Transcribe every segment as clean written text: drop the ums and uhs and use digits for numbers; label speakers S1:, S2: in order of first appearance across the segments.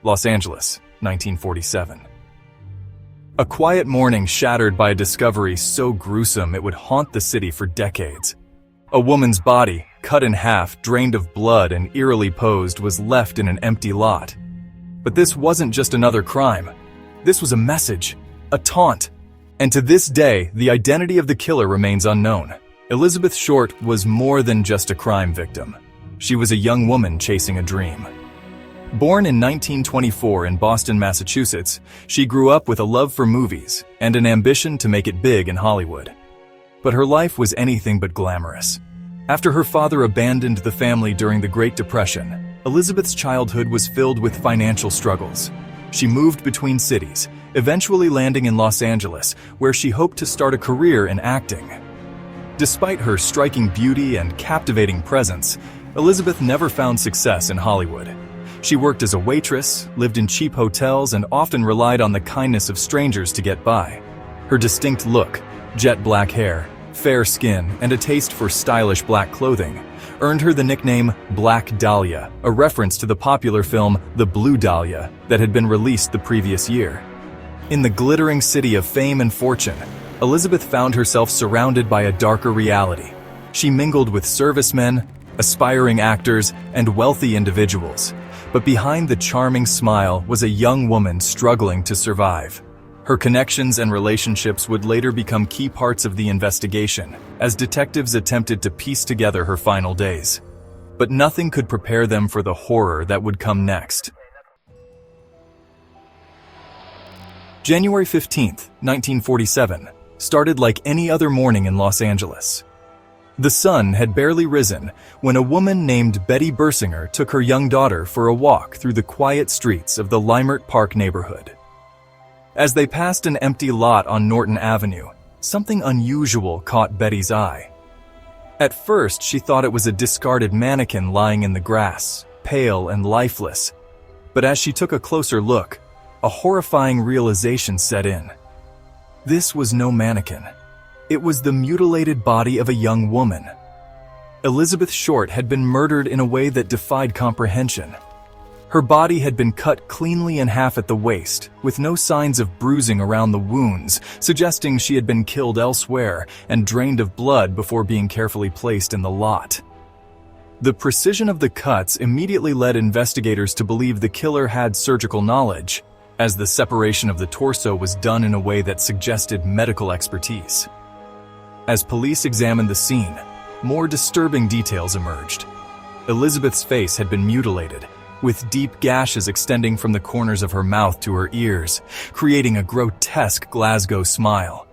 S1: Los Angeles, 1947. A quiet morning shattered by a discovery so gruesome it would haunt the city for decades. A woman's body, cut in half, drained of blood and eerily posed, was left in an empty lot. But this wasn't just another crime. This was a message, a taunt. And to this day, the identity of the killer remains unknown. Elizabeth Short was more than just a crime victim. She was a young woman chasing a dream. Born in 1924 in Boston, Massachusetts, she grew up with a love for movies and an ambition to make it big in Hollywood. But her life was anything but glamorous. After her father abandoned the family during the Great Depression, Elizabeth's childhood was filled with financial struggles. She moved between cities, eventually landing in Los Angeles, where she hoped to start a career in acting. Despite her striking beauty and captivating presence, Elizabeth never found success in Hollywood. She worked as a waitress, lived in cheap hotels, and often relied on the kindness of strangers to get by. Her distinct look, jet black hair, fair skin, and a taste for stylish black clothing earned her the nickname Black Dahlia, a reference to the popular film The Blue Dahlia that had been released the previous year. In the glittering city of fame and fortune, Elizabeth found herself surrounded by a darker reality. She mingled with servicemen, aspiring actors, and wealthy individuals. But behind the charming smile was a young woman struggling to survive. Her connections and relationships would later become key parts of the investigation, as detectives attempted to piece together her final days. But nothing could prepare them for the horror that would come next. January 15th, 1947, started like any other morning in Los Angeles. The sun had barely risen when a woman named Betty Bersinger took her young daughter for a walk through the quiet streets of the Leimert Park neighborhood. As they passed an empty lot on Norton Avenue, something unusual caught Betty's eye. At first, she thought it was a discarded mannequin lying in the grass, pale and lifeless. But as she took a closer look, a horrifying realization set in. This was no mannequin. It was the mutilated body of a young woman. Elizabeth Short had been murdered in a way that defied comprehension. Her body had been cut cleanly in half at the waist, with no signs of bruising around the wounds, suggesting she had been killed elsewhere and drained of blood before being carefully placed in the lot. The precision of the cuts immediately led investigators to believe the killer had surgical knowledge, as the separation of the torso was done in a way that suggested medical expertise. As police examined the scene, more disturbing details emerged. Elizabeth's face had been mutilated, with deep gashes extending from the corners of her mouth to her ears, creating a grotesque Glasgow smile.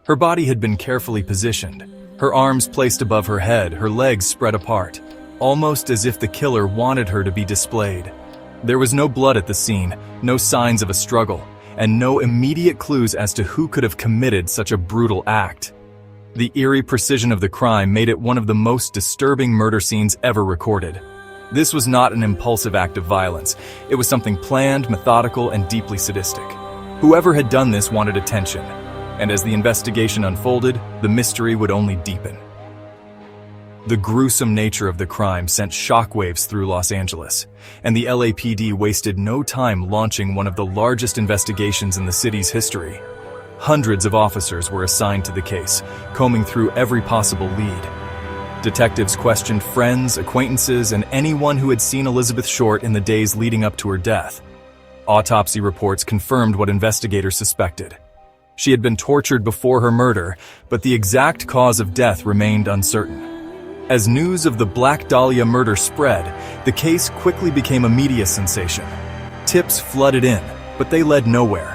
S1: Her body had been carefully positioned, her arms placed above her head, her legs spread apart, almost as if the killer wanted her to be displayed. There was no blood at the scene, no signs of a struggle, and no immediate clues as to who could have committed such a brutal act. The eerie precision of the crime made it one of the most disturbing murder scenes ever recorded. This was not an impulsive act of violence. It was something planned, methodical, and deeply sadistic. Whoever had done this wanted attention, and as the investigation unfolded, the mystery would only deepen. The gruesome nature of the crime sent shockwaves through Los Angeles, and the LAPD wasted no time launching one of the largest investigations in the city's history. Hundreds of officers were assigned to the case, combing through every possible lead. Detectives questioned friends, acquaintances, and anyone who had seen Elizabeth Short in the days leading up to her death. Autopsy reports confirmed what investigators suspected. She had been tortured before her murder, but the exact cause of death remained uncertain. As news of the Black Dahlia murder spread, the case quickly became a media sensation. Tips flooded in, but they led nowhere.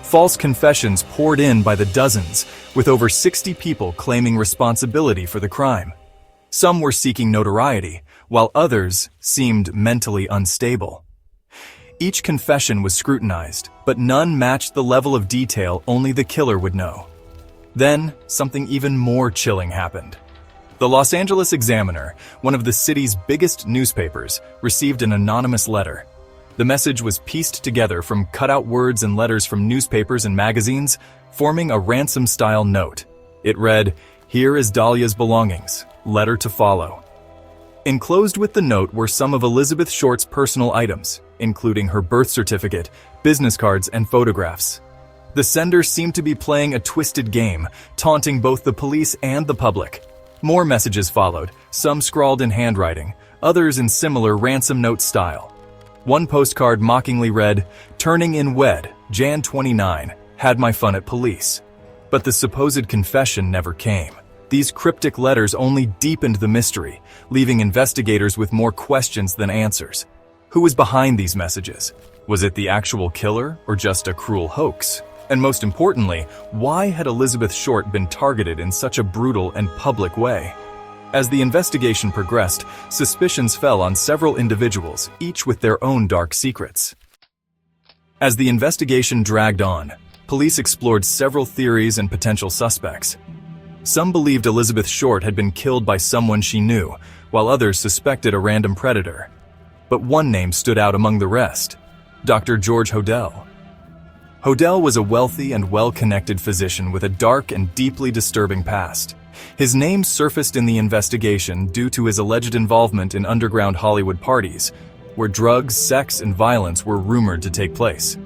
S1: False confessions poured in by the dozens, with over 60 people claiming responsibility for the crime. Some were seeking notoriety, while others seemed mentally unstable. Each confession was scrutinized, but none matched the level of detail only the killer would know. Then, something even more chilling happened. The Los Angeles Examiner, one of the city's biggest newspapers, received an anonymous letter. The message was pieced together from cut-out words and letters from newspapers and magazines, forming a ransom-style note. It read, "Here is Dahlia's belongings. Letter to follow." Enclosed with the note were some of Elizabeth Short's personal items, including her birth certificate, business cards, and photographs. The sender seemed to be playing a twisted game, taunting both the police and the public. More messages followed, some scrawled in handwriting, others in similar ransom note style. One postcard mockingly read, "Turning in wed, Jan 29, had my fun at police." But the supposed confession never came. These cryptic letters only deepened the mystery, leaving investigators with more questions than answers. Who was behind these messages? Was it the actual killer or just a cruel hoax? And most importantly, why had Elizabeth Short been targeted in such a brutal and public way? As the investigation progressed, suspicions fell on several individuals, each with their own dark secrets. As the investigation dragged on, police explored several theories and potential suspects. Some believed Elizabeth Short had been killed by someone she knew, while others suspected a random predator. But one name stood out among the rest: Dr. George Hodel. Hodel was a wealthy and well-connected physician with a dark and deeply disturbing past. His name surfaced in the investigation due to his alleged involvement in underground Hollywood parties, where drugs, sex, and violence were rumored to take place.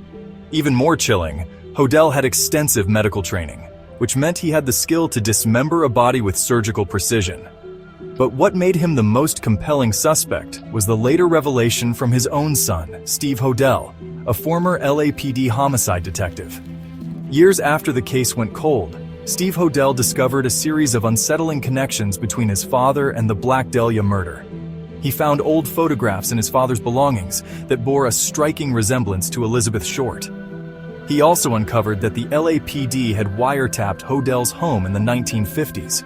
S1: Even more chilling, Hodel had extensive medical training, which meant he had the skill to dismember a body with surgical precision. But what made him the most compelling suspect was the later revelation from his own son, Steve Hodel, a former LAPD homicide detective. Years after the case went cold, Steve Hodel discovered a series of unsettling connections between his father and the Black Dahlia murder. He found old photographs in his father's belongings that bore a striking resemblance to Elizabeth Short. He also uncovered that the LAPD had wiretapped Hodel's home in the 1950s,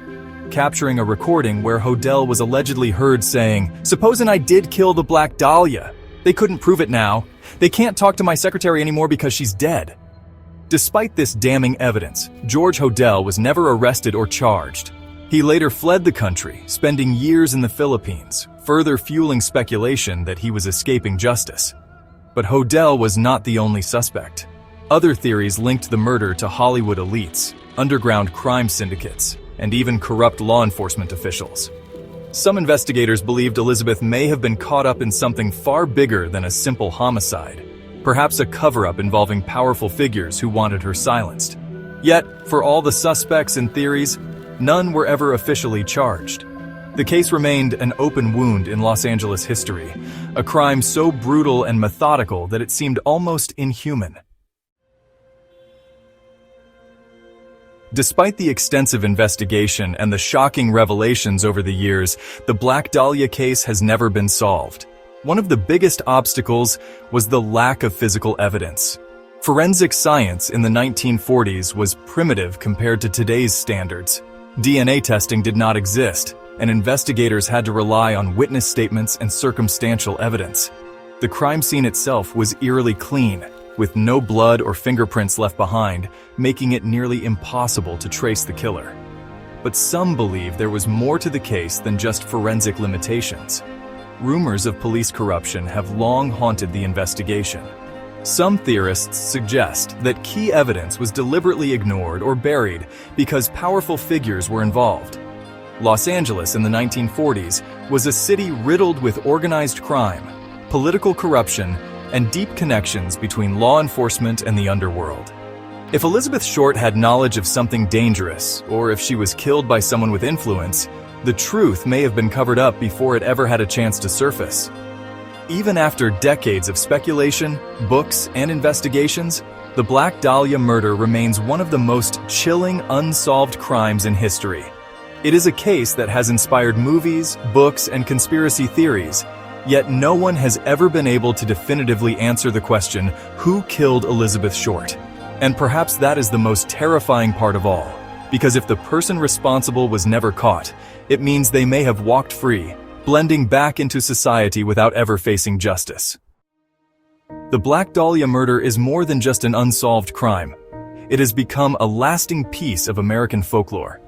S1: capturing a recording where Hodel was allegedly heard saying, "Supposing I did kill the Black Dahlia. They couldn't prove it now. They can't talk to my secretary anymore because she's dead." Despite this damning evidence, George Hodel was never arrested or charged. He later fled the country, spending years in the Philippines, further fueling speculation that he was escaping justice. But Hodel was not the only suspect. Other theories linked the murder to Hollywood elites, underground crime syndicates, and even corrupt law enforcement officials. Some investigators believed Elizabeth may have been caught up in something far bigger than a simple homicide, perhaps a cover-up involving powerful figures who wanted her silenced. Yet, for all the suspects and theories, none were ever officially charged. The case remained an open wound in Los Angeles history, a crime so brutal and methodical that it seemed almost inhuman. Despite the extensive investigation and the shocking revelations over the years, the Black Dahlia case has never been solved. One of the biggest obstacles was the lack of physical evidence. Forensic science in the 1940s was primitive compared to today's standards. DNA testing did not exist, and investigators had to rely on witness statements and circumstantial evidence. The crime scene itself was eerily clean, with no blood or fingerprints left behind, making it nearly impossible to trace the killer. But some believe there was more to the case than just forensic limitations. Rumors of police corruption have long haunted the investigation. Some theorists suggest that key evidence was deliberately ignored or buried because powerful figures were involved. Los Angeles in the 1940s was a city riddled with organized crime, political corruption, and deep connections between law enforcement and the underworld. If Elizabeth Short had knowledge of something dangerous, or if she was killed by someone with influence, the truth may have been covered up before it ever had a chance to surface. Even after decades of speculation, books, and investigations, the Black Dahlia murder remains one of the most chilling, unsolved crimes in history. It is a case that has inspired movies, books, and conspiracy theories, yet no one has ever been able to definitively answer the question, who killed Elizabeth Short? And perhaps that is the most terrifying part of all, because if the person responsible was never caught, it means they may have walked free, blending back into society without ever facing justice. The Black Dahlia murder is more than just an unsolved crime. It has become a lasting piece of American folklore.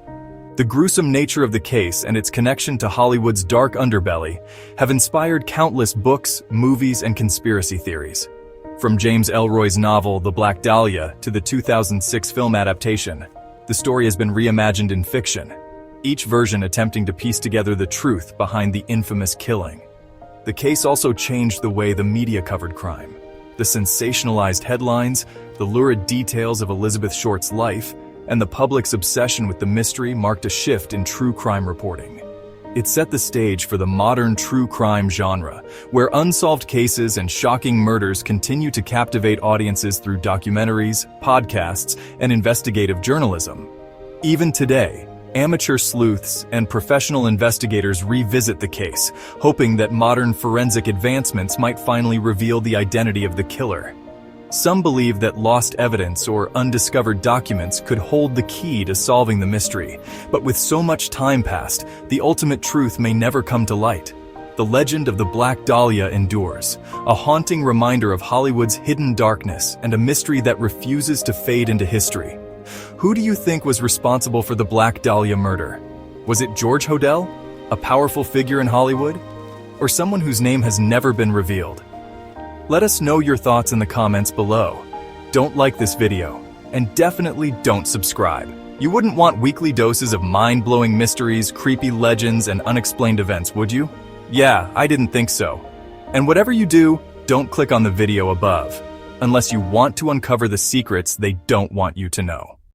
S1: The gruesome nature of the case and its connection to Hollywood's dark underbelly have inspired countless books, movies, and conspiracy theories. From James Ellroy's novel The Black Dahlia to the 2006 film adaptation, the story has been reimagined in fiction, each version attempting to piece together the truth behind the infamous killing. The The case also changed the way the media covered crime. The sensationalized headlines, the lurid details of Elizabeth Short's life, and the public's obsession with the mystery marked a shift in true crime reporting. It set the stage for the modern true crime genre, where unsolved cases and shocking murders continue to captivate audiences through documentaries, podcasts, and investigative journalism. Even today, amateur sleuths and professional investigators revisit the case, hoping that modern forensic advancements might finally reveal the identity of the killer. Some believe that lost evidence or undiscovered documents could hold the key to solving the mystery, but with so much time passed, the ultimate truth may never come to light. The legend of the Black Dahlia endures, a haunting reminder of Hollywood's hidden darkness and a mystery that refuses to fade into history. Who do you think was responsible for the Black Dahlia murder? Was it George Hodel, a powerful figure in Hollywood, or someone whose name has never been revealed? Let us know your thoughts in the comments below. Don't like this video, and definitely don't subscribe. You wouldn't want weekly doses of mind-blowing mysteries, creepy legends, and unexplained events, would you? Yeah, I didn't think so. And whatever you do, don't click on the video above, unless you want to uncover the secrets they don't want you to know.